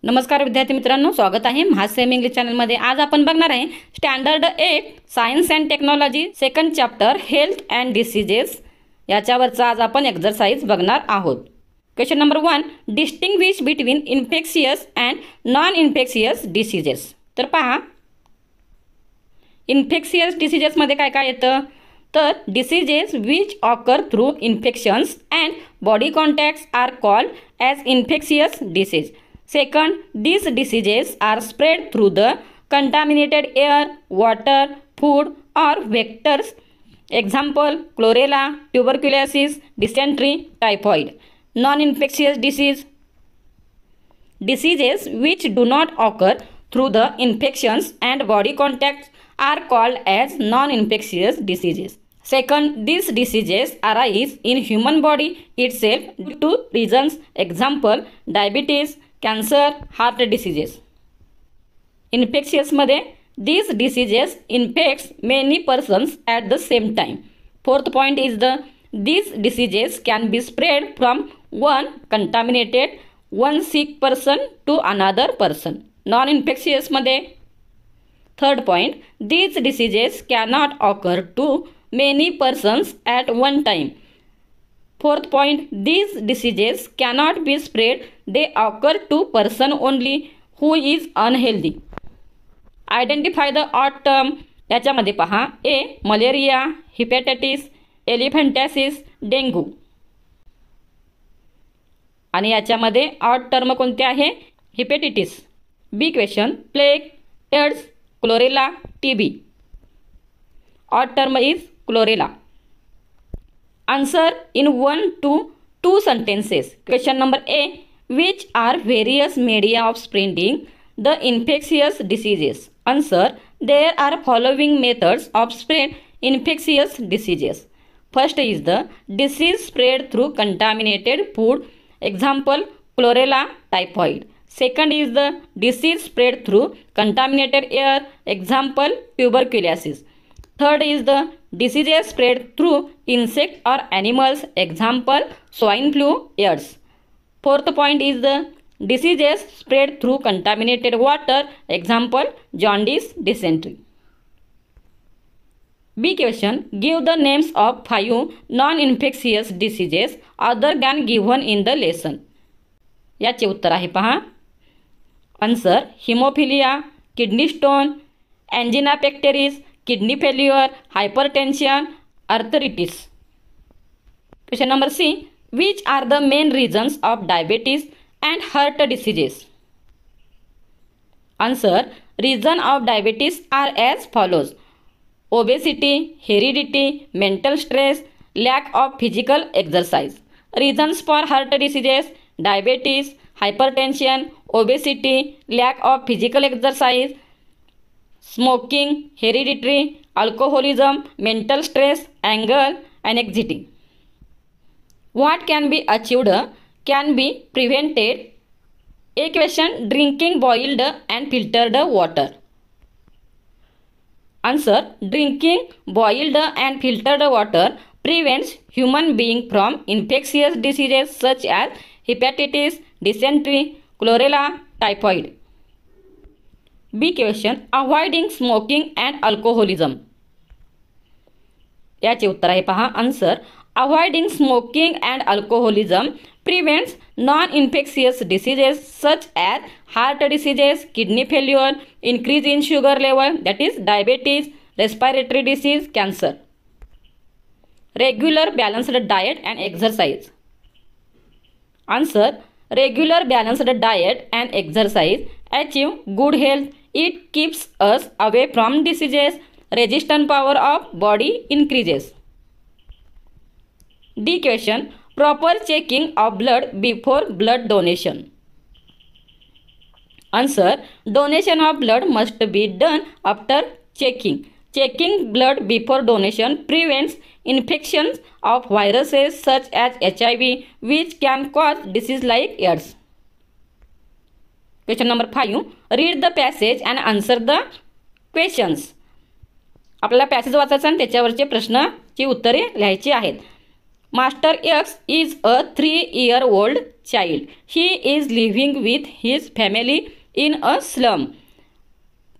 नमस्कार विद्यार्थी मित्रांनो, स्वागत आहे MAHA सेम इंग्लिश चॅनलमध्ये। आज आपण बघणार आहे standard 8 science and technology second chapter health and diseases याच्यावरचा आज आपण एक्सरसाइज बघणार आहोत। Question number 1, distinguish between infectious and non infectious diseases. तर पहा, इन्फेक्शियस डिसीजेस मध्ये काय काय येतं, तर diseases which occur through infections and body contacts are called as infectious disease. Second, these diseases are spread through the contaminated air, water, food or vectors. Example, chlorella, tuberculosis, dysentery, typhoid. Non-infectious disease. Diseases which do not occur through the infections and body contacts are called as non-infectious diseases. Second, these diseases arise in human body itself due to reasons. Example, diabetes, cancer, heart diseases. इन्फेक्शियसमध्ये these diseases infects many persons at the same time. Fourth point is these diseases can be spread from one contaminated one sick person to another person. Non-infectious मध्ये third point, these diseases cannot occur to many persons at one time. Fourth point, these diseases cannot be spread, they occur to person only who is unhealthy. Identify the odd term. याच्यामध्ये पहा, A malaria, hepatitis, elephantiasis, dengue. आणि याच्यामध्ये odd term कोणते आहे, hepatitis. B question, plague, AIDS, chlorella, TB. Odd term is chlorella. Answer in 1 to 2 sentences. Question number A, which are various media of spreading the infectious diseases? Answer, there are following methods of spread infectious diseases. First is the disease spread through contaminated food. Example, chlorella, typhoid. Second is the disease spread through contaminated air. Example, tuberculosis. Third is the diseases spread through insect or animals. Example, swine flu, AIDS. Fourth point is the diseases spread through contaminated water. Example, jaundice, dysentery. B question, give the names of 5 non-infectious diseases other than given in the lesson. याचे उत्तर आहे पहा। Answer, haemophilia, kidney stone, angina pectoris, kidney failure, hypertension, arthritis. Question number C, which are the main reasons of diabetes and heart diseases? Answer, reason of diabetes are as follows: obesity, heredity, mental stress, lack of physical exercise. Reasons for heart diseases: diabetes, hypertension, obesity, lack of physical exercise, smoking, hereditary, alcoholism, mental stress, anger, anxiety. What can be achieved, can be prevented? A question, drinking boiled and filtered water. Answer, drinking boiled and filtered water prevents human being from infectious diseases such as hepatitis, dysentery, chlorella, typhoid. B question, avoiding smoking and alcoholism. याचे उत्तर आहे पहा। Answer, avoiding smoking and alcoholism prevents non-infectious diseases such as heart diseases, kidney failure, increase in sugar level, that is diabetes, respiratory disease, cancer. Regular balanced diet and exercise. Answer, regular balanced diet and exercise achieve good health. It keeps us away from diseases. Resistant power of body increases. D question, proper checking of blood before blood donation. Answer, donation of blood must be done after checking. Checking blood before donation prevents infections of viruses such as HIV, which can cause disease like AIDS. Question number 5, read the passage and answer the questions. आपल्याला passage वाचायचा आणि त्याच्यावरचे प्रश्नाची उत्तरे लिहायची आहेत। Master X is a 3-year-old child. He is living with his family in a slum.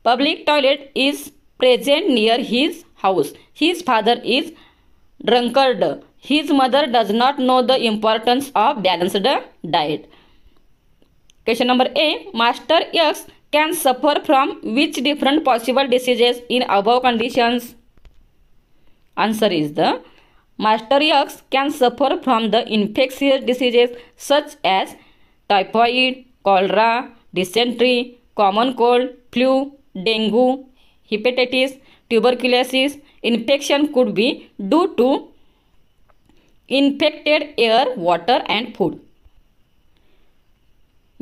Public toilet is present near his house. His father is drunkard. His mother does not know the importance of balanced diet. Question number A. Master X can suffer from which different possible diseases in above conditions? Answer is the Master X can suffer from the infectious diseases such as typhoid, cholera, dysentery, common cold, flu, dengue, hepatitis, tuberculosis. Infection could be due to infected air, water and food.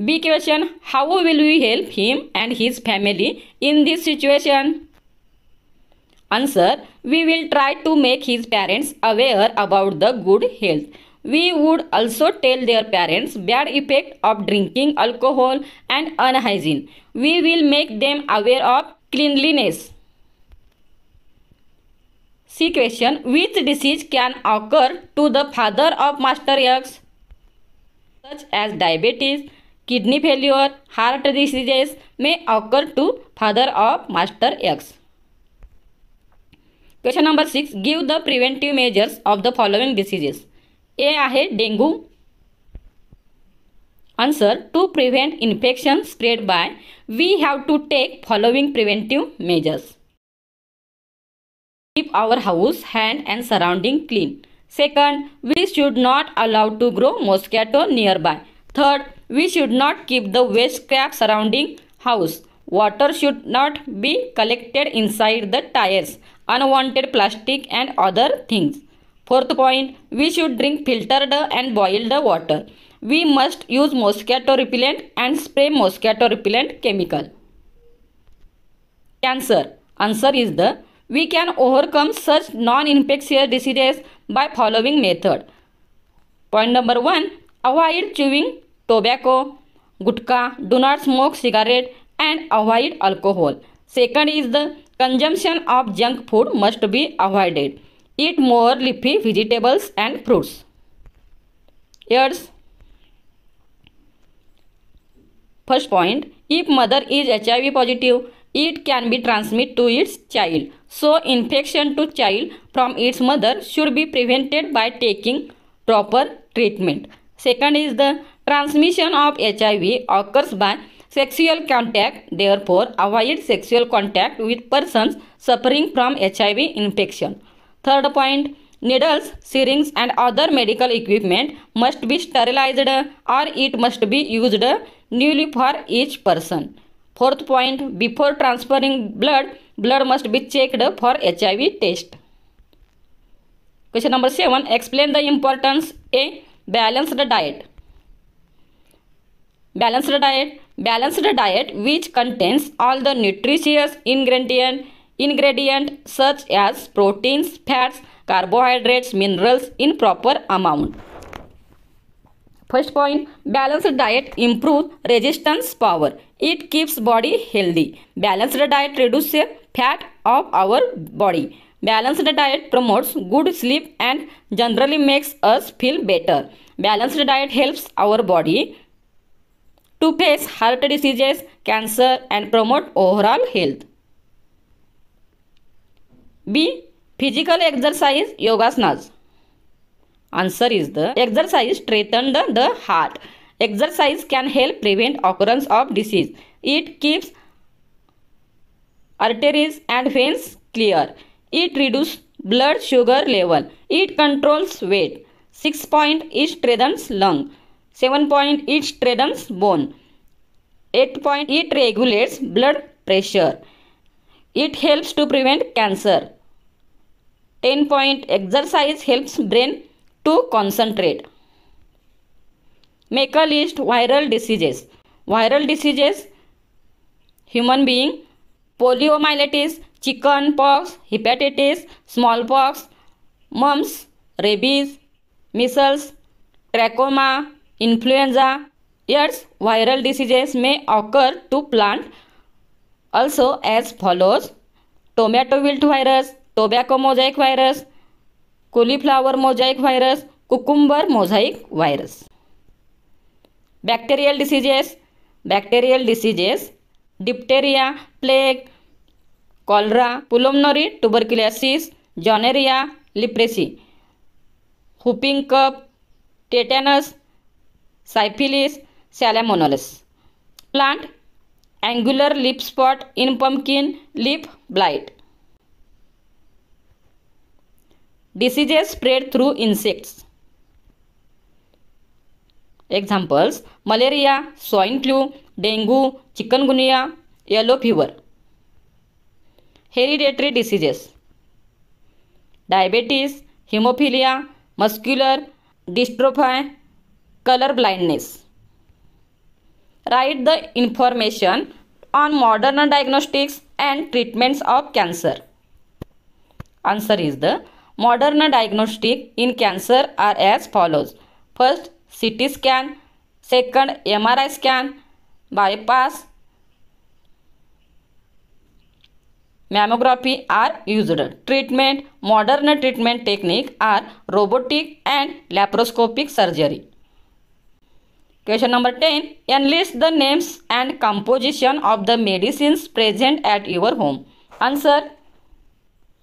B question. How will we help him and his family in this situation? Answer. We will try to make his parents aware about the good health. We would also tell their parents bad effect of drinking alcohol and unhygiene. We will make them aware of cleanliness. C question. Which disease can occur to the father of Master X? Such as diabetes, kidney failure, heart diseases may occur to father of Master X. Question number 6. Give the preventive measures of the following diseases. A आहे dengue. Answer. To prevent infection spread by, we have to take following preventive measures. Keep our house, hand and surrounding clean. Second, we should not allow to grow mosquito nearby. Third, we should not keep the waste scrap surrounding house. Water should not be collected inside the tires, unwanted plastic and other things. Fourth point, we should drink filtered and boiled water. We must use mosquito repellent and spray mosquito repellent chemical. Cancer. Answer is the we can overcome such non-infectious diseases by following method. Point number 1. Avoid chewing tobacco, gutka, do not smoke cigarette and avoid alcohol. Second is the consumption of junk food must be avoided. Eat more leafy vegetables and fruits. Yes. First point, if mother is HIV positive, it can be transmitted to its child. So, infection to child from its mother should be prevented by taking proper treatment. Second is the transmission of HIV occurs by sexual contact. Therefore, avoid sexual contact with persons suffering from HIV infection. Third point, needles, syringes and other medical equipment must be sterilized or it must be used newly for each person. Fourth point, before transferring blood must be checked for HIV test. Question number 7. Explain the importance A. Balanced diet. Balanced diet which contains all the nutritious ingredient such as proteins, fats, carbohydrates, minerals in proper amount. First point, balanced diet improves resistance power. It keeps body healthy. Balanced diet reduces fat of our body. Balanced diet promotes good sleep and generally makes us feel better. Balanced diet helps our body to face heart diseases, cancer and promote overall health. B. Physical exercise, yogasanas. Answer is the exercise strengthens the heart. Exercise can help prevent occurrence of disease. It keeps arteries and veins clear. It reduces blood sugar level. It controls weight. 6 point, it strengthens lung. 7 point, it strengthens bone. 8 point, it regulates blood pressure. It helps to prevent cancer. 10 point, exercise helps brain to concentrate. Make a list. Viral diseases. Viral diseases, human being, poliomyelitis, chicken pox, hepatitis, smallpox, mumps, rabies, measles, trachoma, influenza. Yes, viral diseases may occur to plant also as follows: tomato wilt virus, tobacco mosaic virus, cauliflower mosaic virus, cucumber mosaic virus. Bacterial diseases, diphtheria, plague, cholera, pulmonary tuberculosis, gonorrhea, leprosy, whooping cough, tetanus, syphilis, salmonellosis. Plant, angular leaf spot in pumpkin, leaf blight. Diseases spread through insects. Examples: malaria, swine flu, dengue, chikungunya, yellow fever. Hereditary diseases: diabetes, hemophilia, muscular dystrophy, color blindness. Write the information on modern diagnostics and treatments of cancer. Answer is the modern diagnostic in cancer are as follows. First, CT scan. Second, MRI scan. Bypass, mammography are used. Treatment: modern treatment technique are robotic and laparoscopic surgery. Question number 10. Enlist the names and composition of the medicines present at your home. Answer: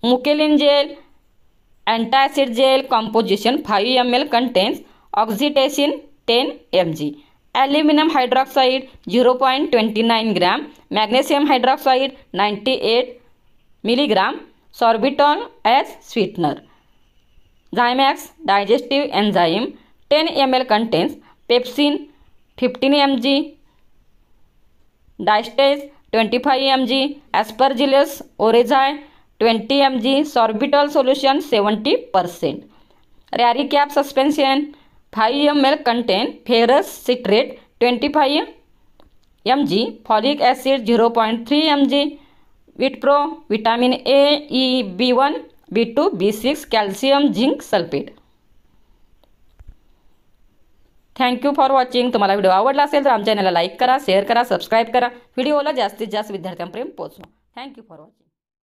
mucilin gel, antacid gel composition 5 ml contains oxytocin 10 mg, aluminum hydroxide 0.29 gram, magnesium hydroxide 98 mg, sorbitol as sweetener. Zymax digestive enzyme 10 ml contains pepsin 15 mg, diastase 25 mg, aspergillus oryzae 20 mg, sorbitol solution 70%. Raricap suspension 5 ml contain ferrous citrate 25 mg, folic acid 0.3 mg, Vitpro vitamin A, E, B1, B2, B6, calcium, zinc sulfate. Thank you for watching. तुम्हाला video आवडला असेल तर आमच्या चॅनलला like करा, share करा, subscribe करा. व्हिडिओला जास्तीत जास्त विद्यार्थ्यांपर्यंत पोहोचवा. Thank you for watching.